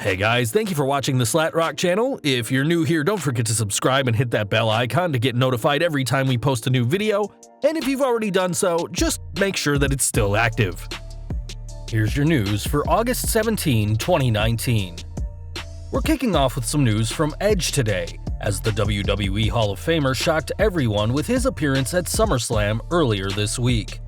Hey guys, thank you for watching the Slat Rock channel. If you're new here, don't forget to subscribe and hit that bell icon to get notified every time we post a new video. And if you've already done so, just make sure that it's still active. Here's your news for August 17, 2019. We're kicking off with some news from Edge today, as the WWE Hall of Famer shocked everyone with his appearance at SummerSlam earlier this week.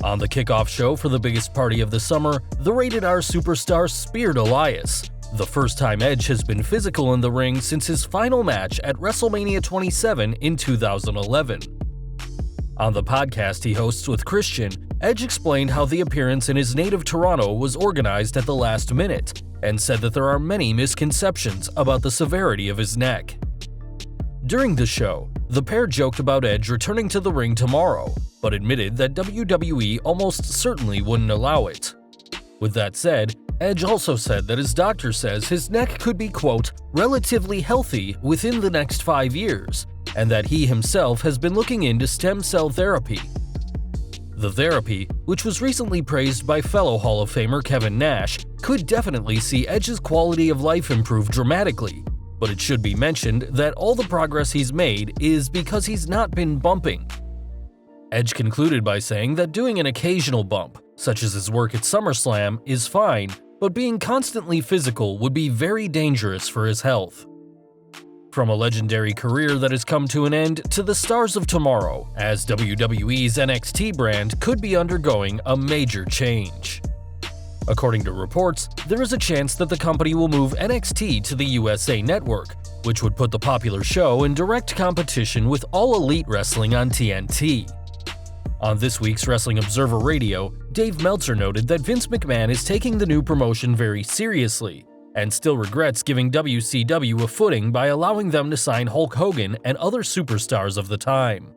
On the kickoff show for the biggest party of the summer, the Rated R superstar speared Elias, the first time Edge has been physical in the ring since his final match at WrestleMania 27 in 2011. On the podcast he hosts with Christian, Edge explained how the appearance in his native Toronto was organized at the last minute, and said that there are many misconceptions about the severity of his neck. During the show, the pair joked about Edge returning to the ring tomorrow, but admitted that WWE almost certainly wouldn't allow it. With that said, Edge also said that his doctor says his neck could be, quote, relatively healthy within the next 5 years, and that he himself has been looking into stem cell therapy. The therapy, which was recently praised by fellow Hall of Famer Kevin Nash, could definitely see Edge's quality of life improve dramatically, but it should be mentioned that all the progress he's made is because he's not been bumping. Edge concluded by saying that doing an occasional bump, such as his work at SummerSlam, is fine, but being constantly physical would be very dangerous for his health. From a legendary career that has come to an end to the stars of tomorrow, as WWE's NXT brand could be undergoing a major change. According to reports, there is a chance that the company will move NXT to the USA Network, which would put the popular show in direct competition with All Elite Wrestling on TNT. On this week's Wrestling Observer Radio, Dave Meltzer noted that Vince McMahon is taking the new promotion very seriously, and still regrets giving WCW a footing by allowing them to sign Hulk Hogan and other superstars of the time.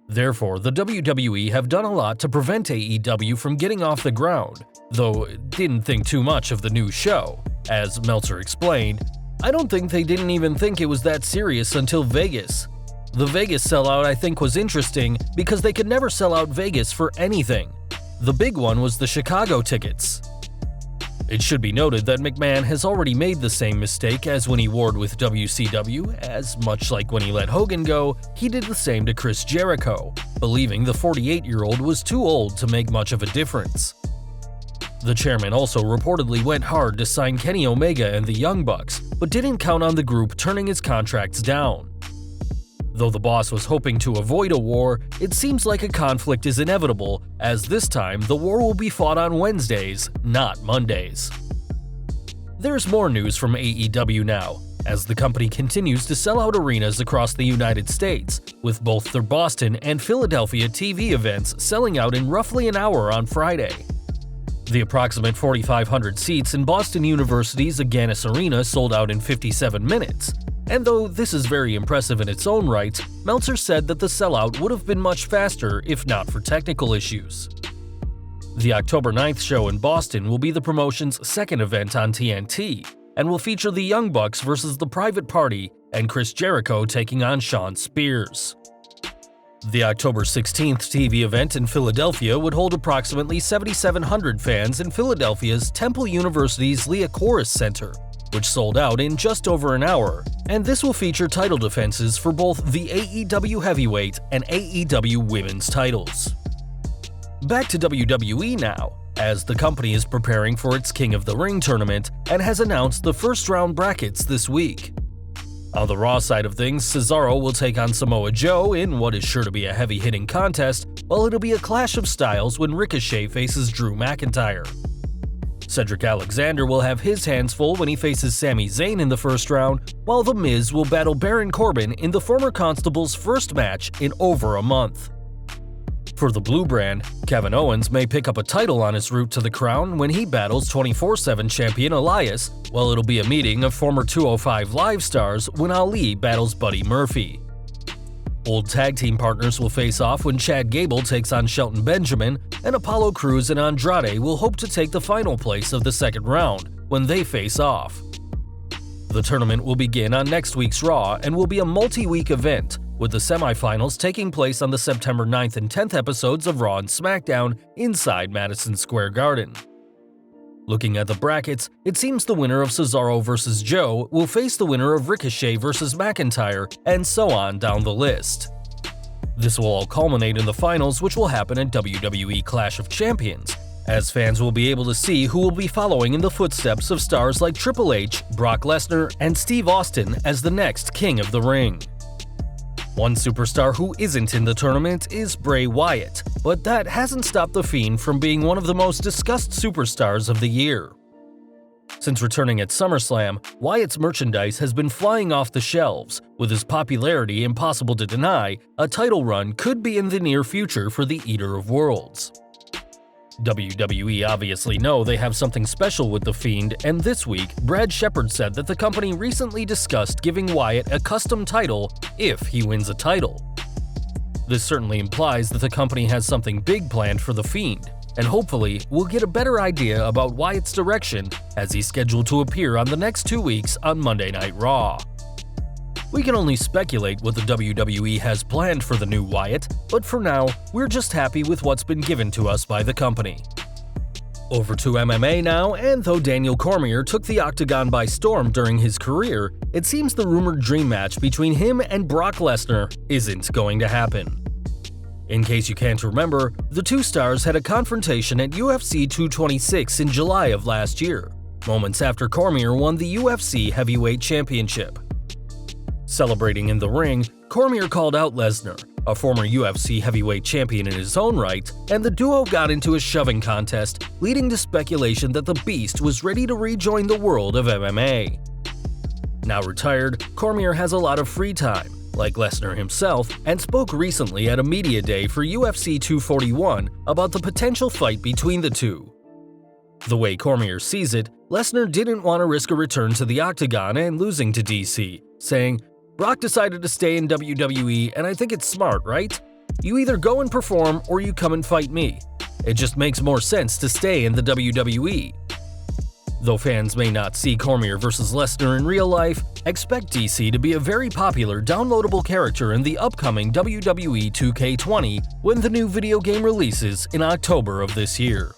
Therefore, the WWE have done a lot to prevent AEW from getting off the ground, though didn't think too much of the new show. As Meltzer explained, "I don't think they didn't even think it was that serious until Vegas. The Vegas sellout I think was interesting because they could never sell out Vegas for anything. The big one was the Chicago tickets." It should be noted that McMahon has already made the same mistake as when he warred with WCW, as much like when he let Hogan go, he did the same to Chris Jericho, believing the 48-year-old was too old to make much of a difference. The chairman also reportedly went hard to sign Kenny Omega and the Young Bucks, but didn't count on the group turning his contracts down. Though the boss was hoping to avoid a war, it seems like a conflict is inevitable, as this time the war will be fought on Wednesdays, not Mondays. There's more news from AEW now, as the company continues to sell out arenas across the United States, with both their Boston and Philadelphia TV events selling out in roughly an hour on Friday. The approximate 4,500 seats in Boston University's Agganis Arena sold out in 57 minutes. And though this is very impressive in its own right, Meltzer said that the sellout would have been much faster if not for technical issues. The October 9th show in Boston will be the promotion's second event on TNT, and will feature the Young Bucks versus the Private Party and Chris Jericho taking on Shawn Spears. The October 16th TV event in Philadelphia would hold approximately 7,700 fans in Philadelphia's Temple University's Liacouras Center, which sold out in just over an hour, and this will feature title defenses for both the AEW Heavyweight and AEW Women's titles. Back to WWE now, as the company is preparing for its King of the Ring tournament and has announced the first round brackets this week. On the Raw side of things, Cesaro will take on Samoa Joe in what is sure to be a heavy-hitting contest, while it'll be a clash of styles when Ricochet faces Drew McIntyre. Cedric Alexander will have his hands full when he faces Sami Zayn in the first round, while The Miz will battle Baron Corbin in the former Constable's first match in over a month. For the Blue brand, Kevin Owens may pick up a title on his route to the crown when he battles 24/7 champion Elias, while it'll be a meeting of former 205 Live stars when Ali battles Buddy Murphy. Old tag team partners will face off when Chad Gable takes on Shelton Benjamin, and Apollo Crews and Andrade will hope to take the final place of the second round when they face off. The tournament will begin on next week's Raw and will be a multi-week event, with the semifinals taking place on the September 9th and 10th episodes of Raw and SmackDown inside Madison Square Garden. Looking at the brackets, it seems the winner of Cesaro vs. Joe will face the winner of Ricochet vs. McIntyre, and so on down the list. This will all culminate in the finals, which will happen at WWE Clash of Champions, as fans will be able to see who will be following in the footsteps of stars like Triple H, Brock Lesnar, and Steve Austin as the next King of the Ring. One superstar who isn't in the tournament is Bray Wyatt, but that hasn't stopped The Fiend from being one of the most discussed superstars of the year. Since returning at SummerSlam, Wyatt's merchandise has been flying off the shelves. With his popularity impossible to deny, a title run could be in the near future for the Eater of Worlds. WWE obviously know they have something special with The Fiend, and this week, Brad Shepard said that the company recently discussed giving Wyatt a custom title if he wins a title. This certainly implies that the company has something big planned for The Fiend, and hopefully we'll get a better idea about Wyatt's direction as he's scheduled to appear on the next 2 weeks on Monday Night Raw. We can only speculate what the WWE has planned for the new Wyatt, but for now, we're just happy with what's been given to us by the company. Over to MMA now, and though Daniel Cormier took the Octagon by storm during his career, it seems the rumored dream match between him and Brock Lesnar isn't going to happen. In case you can't remember, the two stars had a confrontation at UFC 226 in July of last year, moments after Cormier won the UFC Heavyweight Championship. Celebrating in the ring, Cormier called out Lesnar, a former UFC Heavyweight Champion in his own right, and the duo got into a shoving contest, leading to speculation that the Beast was ready to rejoin the world of MMA. Now retired, Cormier has a lot of free time, like Lesnar himself, and spoke recently at a media day for UFC 241 about the potential fight between the two. The way Cormier sees it, Lesnar didn't want to risk a return to the Octagon and losing to DC, saying, "Brock decided to stay in WWE, and I think it's smart, right? You either go and perform or you come and fight me. It just makes more sense to stay in the WWE." Though fans may not see Cormier vs. Lesnar in real life, expect DC to be a very popular downloadable character in the upcoming WWE 2K20 when the new video game releases in October of this year.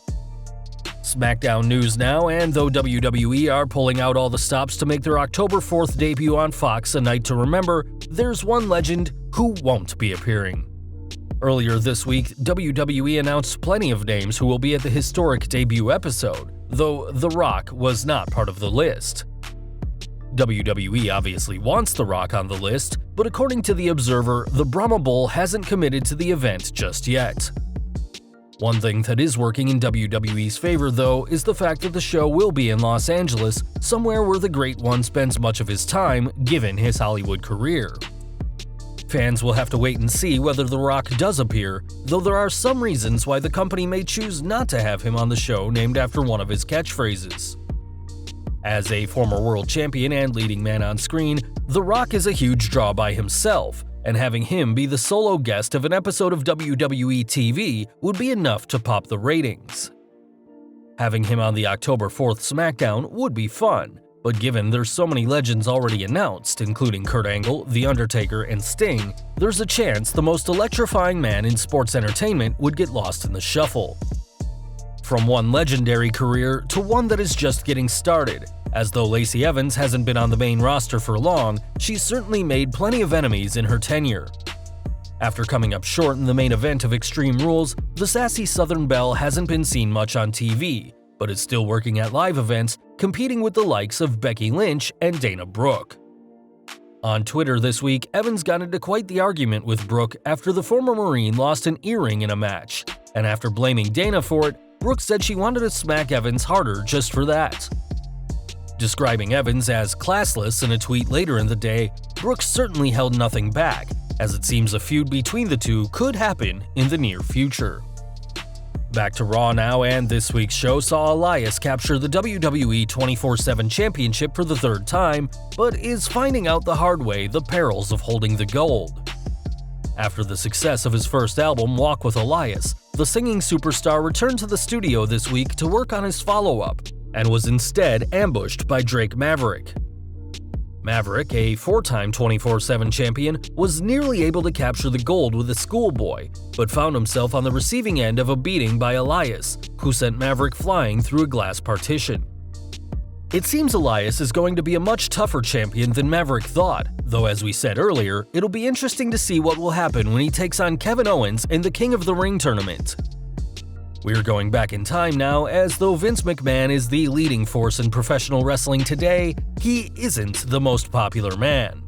SmackDown news now, and though WWE are pulling out all the stops to make their October 4th debut on Fox a night to remember, there's one legend who won't be appearing. Earlier this week, WWE announced plenty of names who will be at the historic debut episode, though The Rock was not part of the list. WWE obviously wants The Rock on the list, but according to The Observer, the Brahma Bull hasn't committed to the event just yet. One thing that is working in WWE's favor, though, is the fact that the show will be in Los Angeles, somewhere where the Great One spends much of his time given his Hollywood career. Fans will have to wait and see whether The Rock does appear, though there are some reasons why the company may choose not to have him on the show named after one of his catchphrases. As a former world champion and leading man on screen, The Rock is a huge draw by himself, and having him be the solo guest of an episode of WWE TV would be enough to pop the ratings. Having him on the October 4th SmackDown would be fun, but given there's so many legends already announced, including Kurt Angle, The Undertaker, and Sting, there's a chance the most electrifying man in sports entertainment would get lost in the shuffle. From one legendary career to one that is just getting started, as though Lacey Evans hasn't been on the main roster for long, she's certainly made plenty of enemies in her tenure. After coming up short in the main event of Extreme Rules, the sassy Southern Belle hasn't been seen much on TV, but is still working at live events, competing with the likes of Becky Lynch and Dana Brooke. On Twitter this week, Evans got into quite the argument with Brooke after the former Marine lost an earring in a match, and after blaming Dana for it, Brooke said she wanted to smack Evans harder just for that. Describing Evans as classless in a tweet later in the day, Brooke certainly held nothing back, as it seems a feud between the two could happen in the near future. Back to Raw now, and this week's show saw Elias capture the WWE 24/7 Championship for the third time, but is finding out the hard way the perils of holding the gold. After the success of his first album, Walk with Elias, the singing superstar returned to the studio this week to work on his follow-up, and was instead ambushed by Drake Maverick. Maverick, a 4-time 24/7 champion, was nearly able to capture the gold with a schoolboy, but found himself on the receiving end of a beating by Elias, who sent Maverick flying through a glass partition. It seems Elias is going to be a much tougher champion than Maverick thought, though as we said earlier, it'll be interesting to see what will happen when he takes on Kevin Owens in the King of the Ring tournament. We're going back in time now, as though Vince McMahon is the leading force in professional wrestling today, he isn't the most popular man.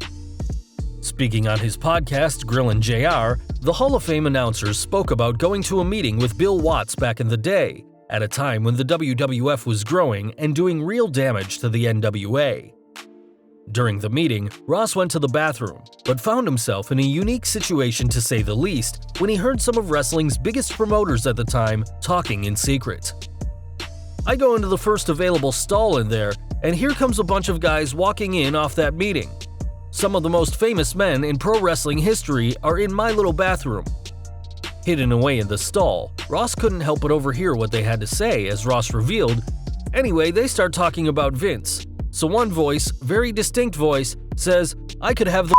Speaking on his podcast, Grillin' JR, the Hall of Fame announcers spoke about going to a meeting with Bill Watts back in the day, at a time when the WWF was growing and doing real damage to the NWA. During the meeting, Ross went to the bathroom, but found himself in a unique situation to say the least when he heard some of wrestling's biggest promoters at the time talking in secret. I go into the first available stall in there, and here comes a bunch of guys walking in off that meeting. Some of the most famous men in pro wrestling history are in my little bathroom. Hidden away in the stall, Ross couldn't help but overhear what they had to say as Ross revealed, anyway, they start talking about Vince. So one voice, very distinct voice, says, "I could have the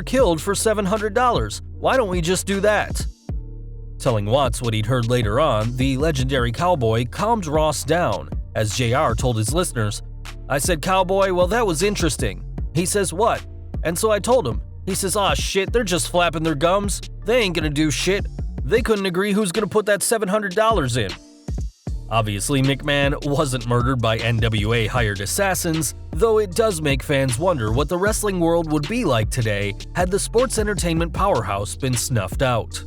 killed for $700. Why don't we just do that?" Telling Watts what he'd heard later on, the legendary Cowboy calmed Ross down, as JR told his listeners, "I said, Cowboy, well that was interesting." He says, "What?" And so I told him. He says, "Aw shit, they're just flapping their gums. They ain't gonna do shit. They couldn't agree who's gonna put that $700 in." Obviously, McMahon wasn't murdered by NWA hired assassins, though it does make fans wonder what the wrestling world would be like today had the sports entertainment powerhouse been snuffed out.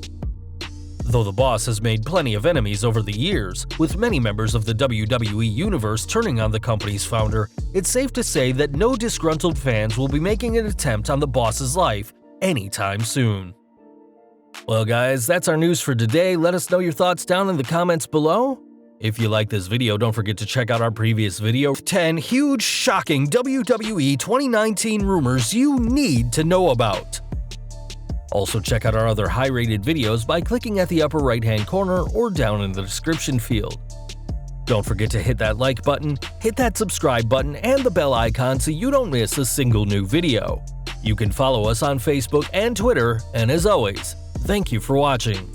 Though the boss has made plenty of enemies over the years, with many members of the WWE universe turning on the company's founder, it's safe to say that no disgruntled fans will be making an attempt on the boss's life anytime soon. Well guys, that's our news for today. Let us know your thoughts down in the comments below. If you like this video, don't forget to check out our previous video, 10 huge, shocking WWE 2019 rumors you need to know about. Also check out our other high-rated videos by clicking at the upper right-hand corner or down in the description field. Don't forget to hit that like button, hit that subscribe button, and the bell icon so you don't miss a single new video. You can follow us on Facebook and Twitter, and as always, thank you for watching.